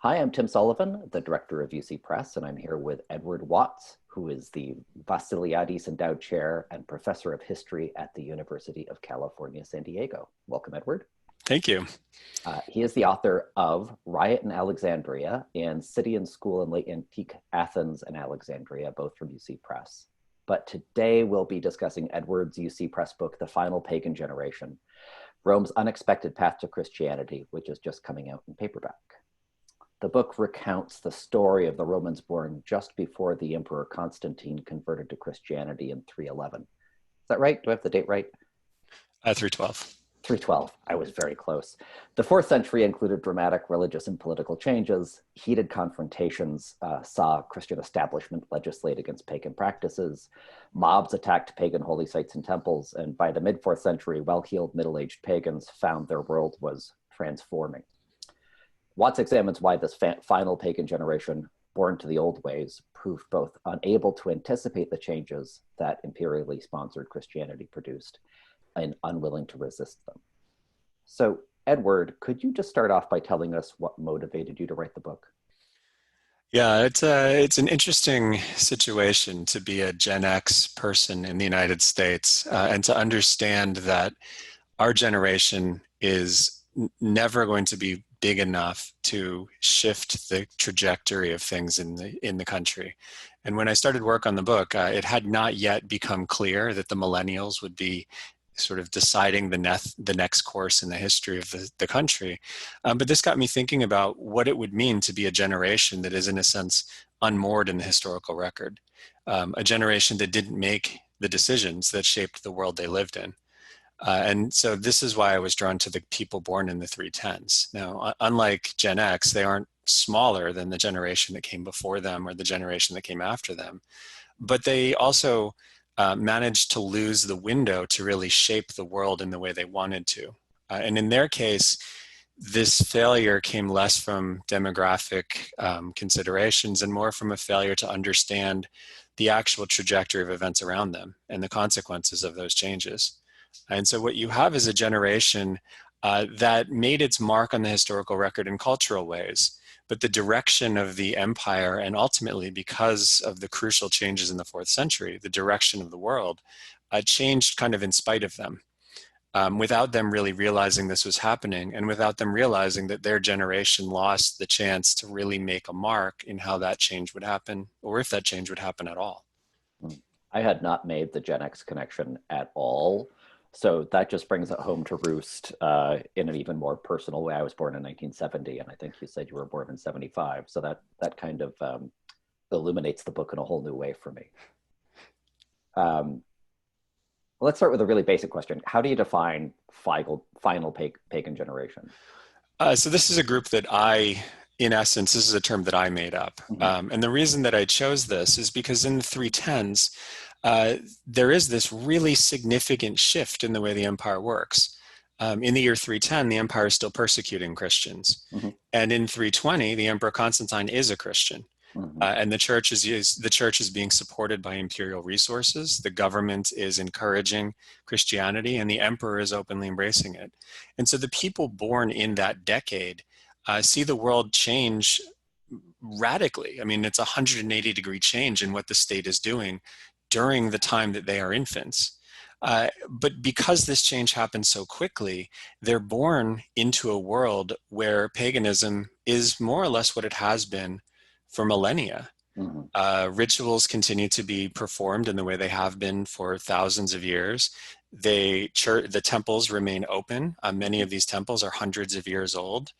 Hi, I'm Tim Sullivan, the director of UC Press, and I'm here with Edward Watts, who is the Vasiliadis Endowed Chair and Professor of History at the University of California, San Diego. Welcome, Edward. Thank you. He is the author of Riot in Alexandria and City and School in Late Antique Athens and Alexandria, both from UC Press. But today we'll be discussing Edward's UC Press book, The Final Pagan Generation, Rome's Unexpected Path to Christianity, which is just coming out in paperback. The book recounts the story of the Romans born just before the Emperor Constantine converted to Christianity in 311. Is that right? Do I have the date right? 312. 312. I was very close. The 4th century included dramatic religious and political changes. Heated confrontations saw Christian establishment legislate against pagan practices. Mobs attacked pagan holy sites and temples. And by the mid-4th century, well-heeled middle-aged pagans found their world was transforming. Watts examines why this final pagan generation, born to the old ways, proved both unable to anticipate the changes that imperially sponsored Christianity produced and unwilling to resist them. So, Edward, could you just start off by telling us what motivated you to write the book? Yeah, it's an interesting situation to be a Gen X person in the United States and to understand that our generation is never going to be big enough to shift the trajectory of things in the country. And when I started work on the book, it had not yet become clear that the millennials would be sort of deciding the next course in the history of the country. But this got me thinking about what it would mean to be a generation that is, in a sense, unmoored in the historical record, a generation that didn't make the decisions that shaped the world they lived in. And so this is why I was drawn to the people born in the 310s. Now, unlike Gen X, they aren't smaller than the generation that came before them or the generation that came after them, but they also managed to lose the window to really shape the world in the way they wanted to. And in their case, this failure came less from demographic considerations and more from a failure to understand the actual trajectory of events around them and the consequences of those changes. And so what you have is a generation that made its mark on the historical record in cultural ways, but the direction of the empire, and ultimately because of the crucial changes in the 4th century, the direction of the world changed kind of in spite of them, without them really realizing this was happening, and without them realizing that their generation lost the chance to really make a mark in how that change would happen, or if that change would happen at all. I had not made the Gen X connection at all. So that just brings it home to roost in an even more personal way. I was born in 1970, and I think you said you were born in 75. So that kind of illuminates the book in a whole new way for me. Let's start with a really basic question. How do you define final pagan generation? So this is a group that in essence, this is a term that I made up. Mm-hmm. And the reason that I chose this is because in the 310s, there is this really significant shift in the way the empire works. In the year 310, the empire is still persecuting Christians. Mm-hmm. And in 320, the Emperor Constantine is a Christian. Mm-hmm. And the church is being supported by imperial resources. The government is encouraging Christianity, and the emperor is openly embracing it. And so the people born in that decade see the world change radically. I mean, it's a 180-degree change in what the state is doing during the time that they are infants. But because this change happens so quickly, they're born into a world where paganism is more or less what it has been for millennia. Mm-hmm. Rituals continue to be performed in the way they have been for thousands of years. The temples remain open. Many of these temples are hundreds of years old.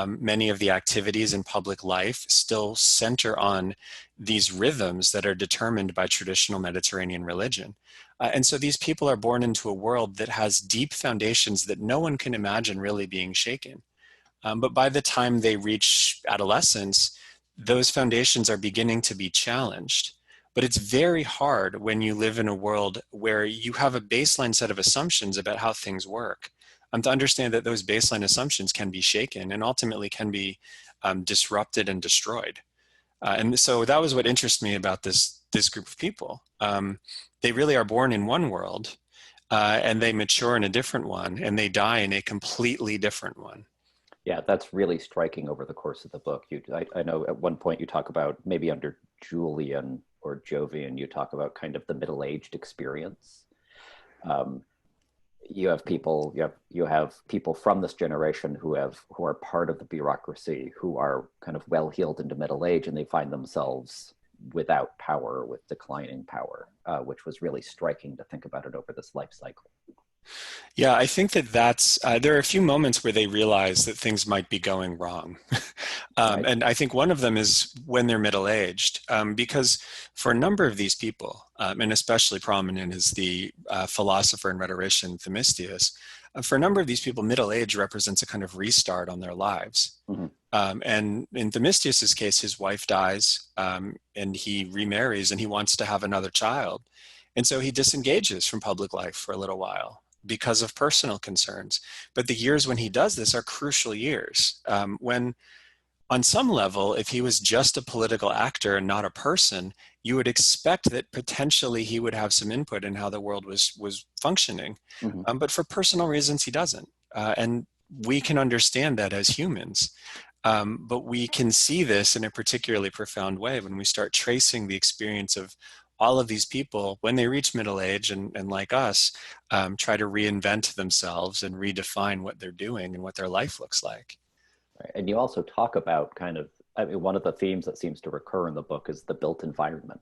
Many of the activities in public life still center on these rhythms that are determined by traditional Mediterranean religion. And so these people are born into a world that has deep foundations that no one can imagine really being shaken. But by the time they reach adolescence, those foundations are beginning to be challenged. But it's very hard when you live in a world where you have a baseline set of assumptions about how things work, to understand that those baseline assumptions can be shaken and ultimately can be disrupted and destroyed. And so that was what interests me about this group of people. They really are born in one world, and they mature in a different one, and they die in a completely different one. Yeah, that's really striking over the course of the book. I know at one point you talk about, maybe under Julian or Jovian, you talk about kind of the middle-aged experience. Um, you have people from this generation who are part of the bureaucracy, who are kind of well heeled into middle age, and they find themselves without power, with declining power, which was really striking to think about it over this life cycle. Yeah, I think that's, there are a few moments where they realize that things might be going wrong. Right. And I think one of them is when they're middle-aged, because for a number of these people, and especially prominent is the philosopher and rhetorician Themistius, for a number of these people, middle age represents a kind of restart on their lives. Mm-hmm. And in Themistius's case, his wife dies, and he remarries, and he wants to have another child. And so he disengages from public life for a little while because of personal concerns. But the years when he does this are crucial years, when on some level, if he was just a political actor and not a person, you would expect that potentially he would have some input in how the world was functioning. Mm-hmm. But for personal reasons, he doesn't. And we can understand that as humans. But we can see this in a particularly profound way when we start tracing the experience of all of these people when they reach middle age and like us, try to reinvent themselves and redefine what they're doing and what their life looks like. Right. And you also talk about one of the themes that seems to recur in the book is the built environment,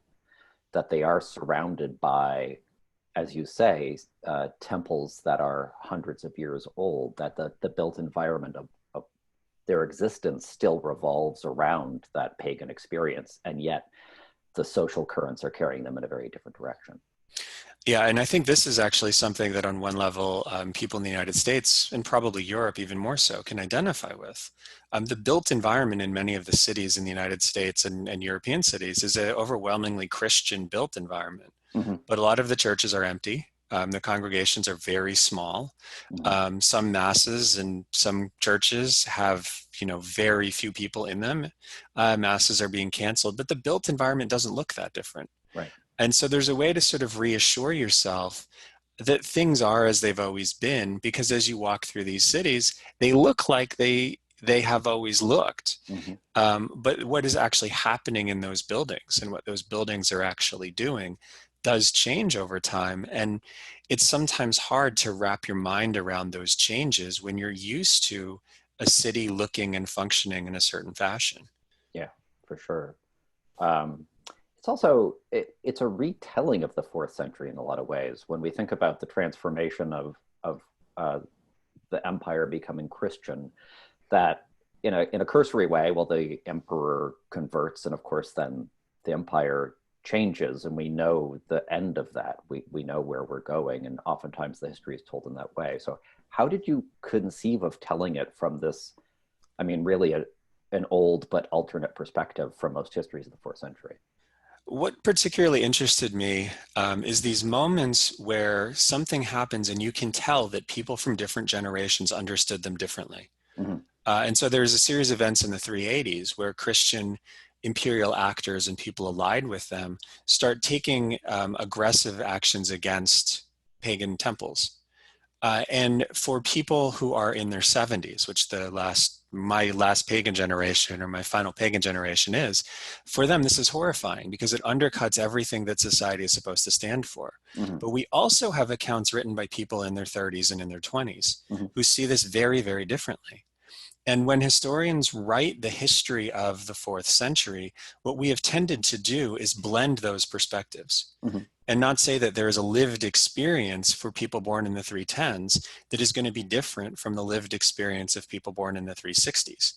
that they are surrounded by, as you say, temples that are hundreds of years old, that the built environment of their existence still revolves around that pagan experience, and yet the social currents are carrying them in a very different direction. Yeah, and I think this is actually something that on one level, people in the United States, and probably Europe even more so, can identify with. The built environment in many of the cities in the United States and European cities is an overwhelmingly Christian built environment. Mm-hmm. But a lot of the churches are empty. The congregations are very small. Mm-hmm. Some masses and some churches have, very few people in them. Masses are being canceled, but the built environment doesn't look that different. Right. And so there's a way to sort of reassure yourself that things are as they've always been, because as you walk through these cities, they look like they have always looked. Mm-hmm. But what is actually happening in those buildings and what those buildings are actually doing does change over time. And it's sometimes hard to wrap your mind around those changes when you're used to a city looking and functioning in a certain fashion. Yeah, for sure. It's also, it's a retelling of the 4th century in a lot of ways. When we think about the transformation of the empire becoming Christian, that in a cursory way, well, the emperor converts, and of course then the empire changes, and we know the end of that. We know where we're going, and oftentimes the history is told in that way. So how did you conceive of telling it from this, really an old but alternate perspective from most histories of the 4th century? What particularly interested me is these moments where something happens and you can tell that people from different generations understood them differently. Mm-hmm. And so there's a series of events in the 380s where Christian imperial actors and people allied with them start taking aggressive actions against pagan temples. And for people who are in their 70s, which my last pagan generation or my final pagan generation is, for them this is horrifying because it undercuts everything that society is supposed to stand for. Mm-hmm. But we also have accounts written by people in their 30s and in their 20s Mm-hmm. who see this very, very differently. And when historians write the history of the 4th century, what we have tended to do is blend those perspectives. Mm-hmm. And not say that there is a lived experience for people born in the 310s that is going to be different from the lived experience of people born in the 360s.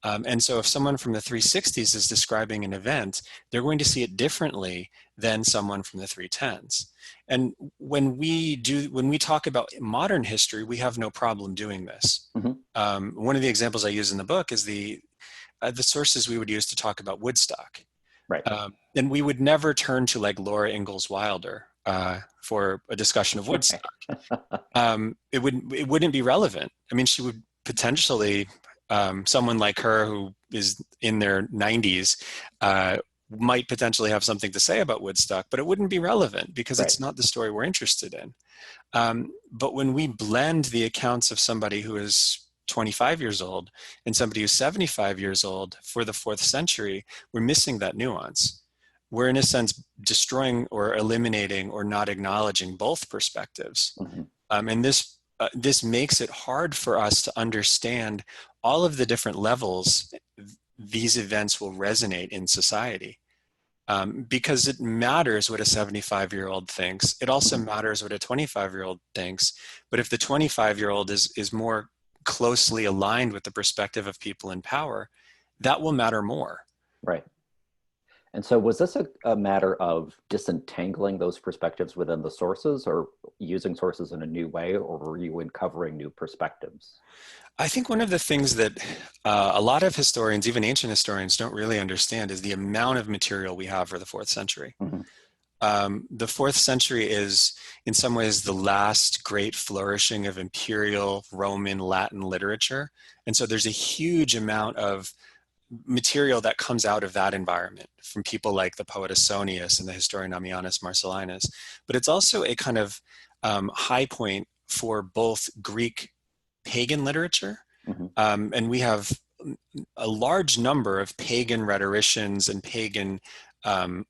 And so if someone from the 360s is describing an event, they're going to see it differently than someone from the 310s. And when we talk about modern history, we have no problem doing this. Mm-hmm. One of the examples I use in the book is the sources we would use to talk about Woodstock. Right. And we would never turn to like Laura Ingalls Wilder for a discussion of Woodstock. It wouldn't be relevant. She would potentially, someone like her who is in their 90s might potentially have something to say about Woodstock, but it wouldn't be relevant because It's not the story we're interested in. But when we blend the accounts of somebody who is 25 years old and somebody who's 75 years old for the 4th century, we're missing that nuance. We're in a sense destroying or eliminating or not acknowledging both perspectives. Mm-hmm. And this makes it hard for us to understand all of the different levels these events will resonate in society. Because it matters what a 75-year-old thinks. It also matters what a 25-year-old thinks. But if the 25-year-old is more closely aligned with the perspective of people in power, that will matter more. Right. And so was this a matter of disentangling those perspectives within the sources, or using sources in a new way, or were you uncovering new perspectives? I think one of the things that a lot of historians, even ancient historians, don't really understand is the amount of material we have for the 4th century. Mm-hmm. The 4th century is, in some ways, the last great flourishing of imperial Roman Latin literature. And so there's a huge amount of material that comes out of that environment from people like the poet Ausonius and the historian Ammianus Marcellinus. But it's also a kind of high point for both Greek pagan literature, Mm-hmm. and we have a large number of pagan rhetoricians and pagan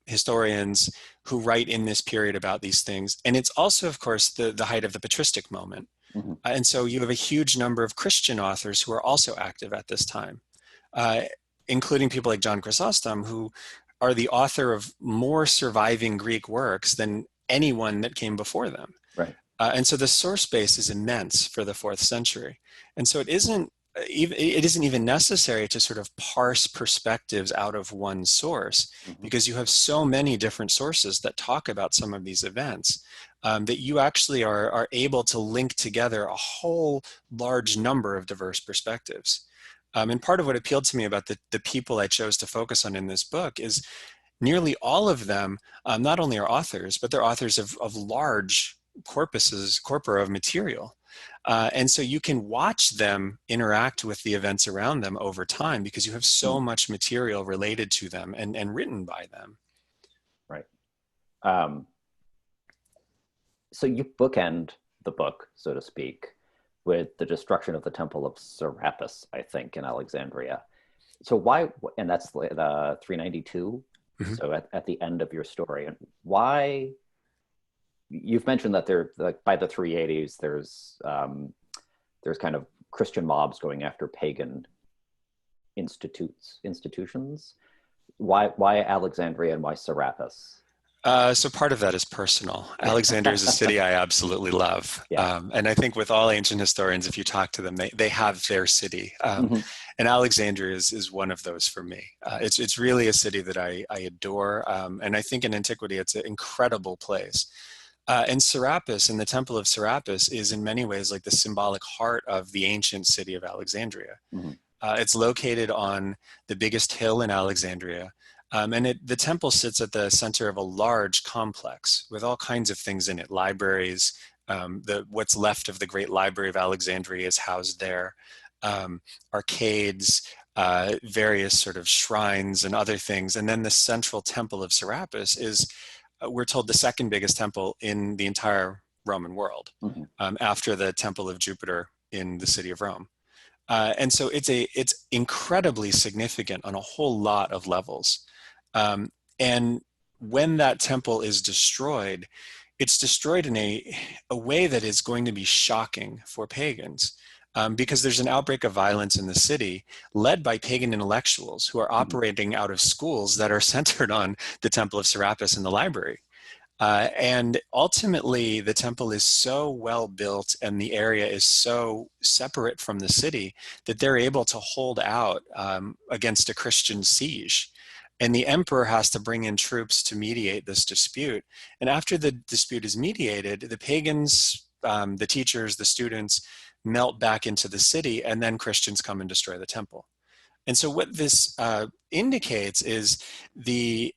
historians who write in this period about these things. And it's also, of course, the height of the patristic moment. Mm-hmm. And so you have a huge number of Christian authors who are also active at this time, including people like John Chrysostom, who are the author of more surviving Greek works than anyone that came before them. Right. And so the source base is immense for the 4th century. And so it isn't even necessary to sort of parse perspectives out of one source, Mm-hmm. because you have so many different sources that talk about some of these events, that you actually are able to link together a whole large number of diverse perspectives. And part of what appealed to me about the people I chose to focus on in this book is nearly all of them not only are authors, but they're authors of large corpora of material. And so you can watch them interact with the events around them over time, because you have so much material related to them and written by them. Right. So you bookend the book, so to speak, with the destruction of the temple of Serapis, I think, in Alexandria. So why, and that's the 392, Mm-hmm. so at the end of your story, and why, you've mentioned that there, like, by the 380s, there's kind of Christian mobs going after pagan institutions. Why Alexandria and why Serapis? So part of that is personal. Alexandria is a city I absolutely love. Yeah. And I think with all ancient historians, if you talk to them, they have their city. Mm-hmm. And Alexandria is one of those for me. It's really a city that I adore. And I think in antiquity, it's an incredible place. And Serapis, and the Temple of Serapis, is in many ways like the symbolic heart of the ancient city of Alexandria. Mm-hmm. It's located on the biggest hill in Alexandria. And the temple sits at the center of a large complex with all kinds of things in it. Libraries, what's left of the great library of Alexandria is housed there. Arcades, various sort of shrines and other things. And then the central temple of Serapis is, we're told, the second biggest temple in the entire Roman world, Mm-hmm. After the temple of Jupiter in the city of Rome. And so it's incredibly significant on a whole lot of levels. And when that temple is destroyed, it's destroyed in a way that is going to be shocking for pagans, because there's an outbreak of violence in the city led by pagan intellectuals who are operating out of schools that are centered on the Temple of Serapis and the library. And ultimately, the temple is so well built and the area is so separate from the city that they're able to hold out against a Christian siege. And the emperor has to bring in troops to mediate this dispute. And after the dispute is mediated, the pagans, the teachers, the students melt back into the city, and then Christians come and destroy the temple. And so what this indicates is the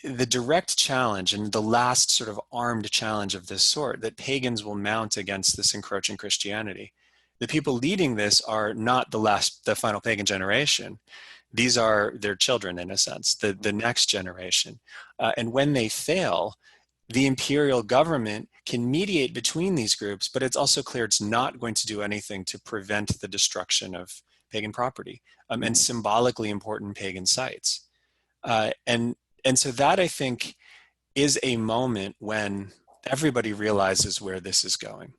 direct challenge and the last sort of armed challenge of this sort that pagans will mount against this encroaching Christianity. The people leading this are not the final pagan generation. These are their children, in a sense, the next generation. And when they fail, the imperial government can mediate between these groups, but it's also clear it's not going to do anything to prevent the destruction of pagan property and symbolically important pagan sites. And so that, I think, is a moment when everybody realizes where this is going.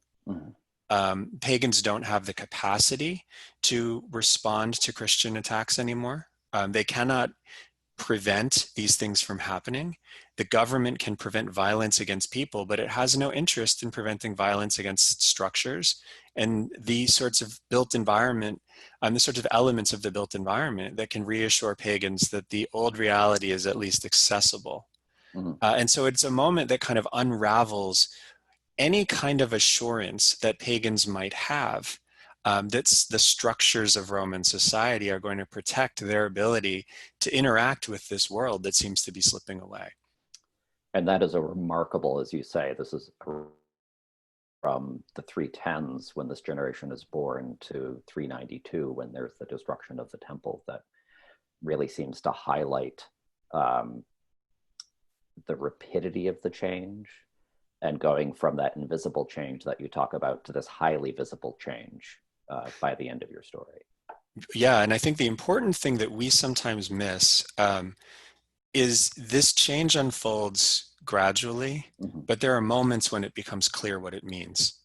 Pagans don't have the capacity to respond to Christian attacks anymore. They cannot prevent these things from happening. The government can prevent violence against people, but it has no interest in preventing violence against structures and the sorts of built environment, the sorts of elements of the built environment that can reassure pagans that the old reality is at least accessible. And so it's a moment that kind of unravels any kind of assurance that pagans might have that the structures of Roman society are going to protect their ability to interact with this world that seems to be slipping away. And that is a remarkable, as you say, this is from the 310s when this generation is born to 392 when there's the destruction of the temple, that really seems to highlight the rapidity of the change, and going from that invisible change that you talk about to this highly visible change by the end of your story. Yeah, and I think the important thing that we sometimes miss is this change unfolds gradually, but there are moments when it becomes clear what it means.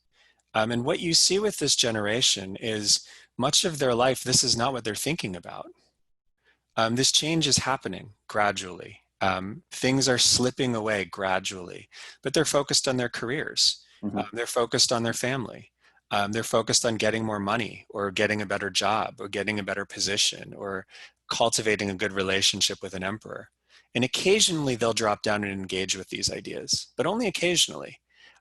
And what you see with this generation is much of their life, this is not what they're thinking about. This change is happening gradually. Things are slipping away gradually, but they're focused on their careers. They're focused on their family. They're focused on getting more money or getting a better job or getting a better position or cultivating a good relationship with an emperor. And occasionally they'll drop down and engage with these ideas, but only occasionally.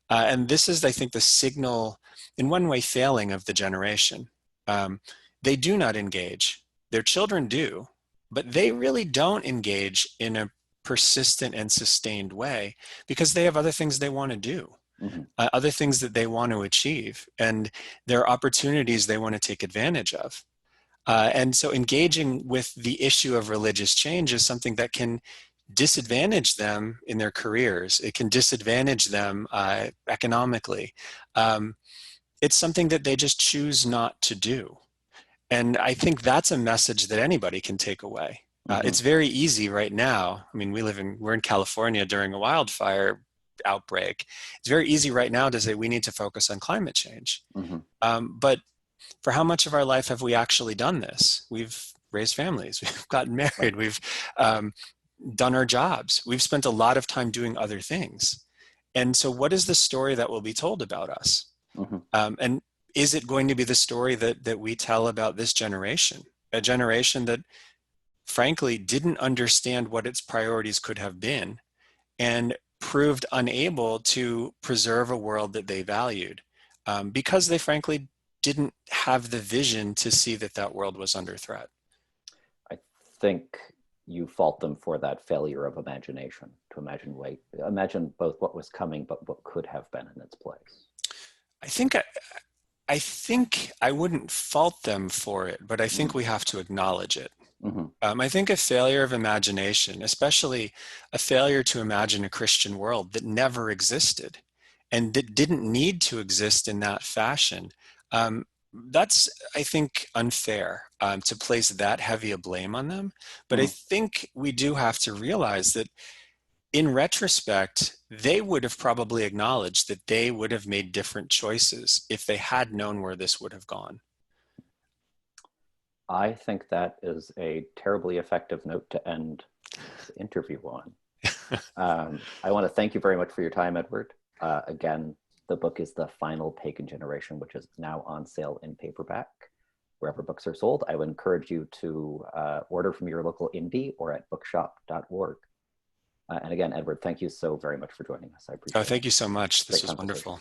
And this is, I think, the signal, in one way, failing of the generation. They do not engage. Their children do, but they really don't engage in a persistent and sustained way because they have other things they want to do, other things that they want to achieve, and there are opportunities they want to take advantage of. And so engaging with the issue of religious change is something that can disadvantage them in their careers. It can disadvantage them economically. It's something that they just choose not to do. And I think that's a message that anybody can take away. It's very easy right now. I mean, we're in California during a wildfire outbreak. It's very easy right now to say we need to focus on climate change. But for how much of our life have we actually done this? We've raised families, we've gotten married, we've done our jobs. We've spent a lot of time doing other things. And so what is the story that will be told about us? And is it going to be the story that we tell about this generation? A generation that frankly didn't understand what its priorities could have been and proved unable to preserve a world that they valued because they frankly didn't have the vision to see that that world was under threat. I think you fault them for that failure of imagination, to imagine both what was coming but what could have been in its place. I think I wouldn't fault them for it, but I think we have to acknowledge it. I think a failure of imagination, especially a failure to imagine a Christian world that never existed and that didn't need to exist in that fashion, that's, I think, unfair to place that heavy a blame on them. But I think we do have to realize that in retrospect, they would have probably acknowledged that they would have made different choices if they had known where this would have gone. I think that is a terribly effective note to end the interview on. I want to thank you very much for your time, Edward. Again, the book is The Final Pagan Generation, which is now on sale in paperback wherever books are sold. I would encourage you to order from your local indie or at bookshop.org. And again, Edward, thank you so very much for joining us. I appreciate it. Thank you so much. This was wonderful.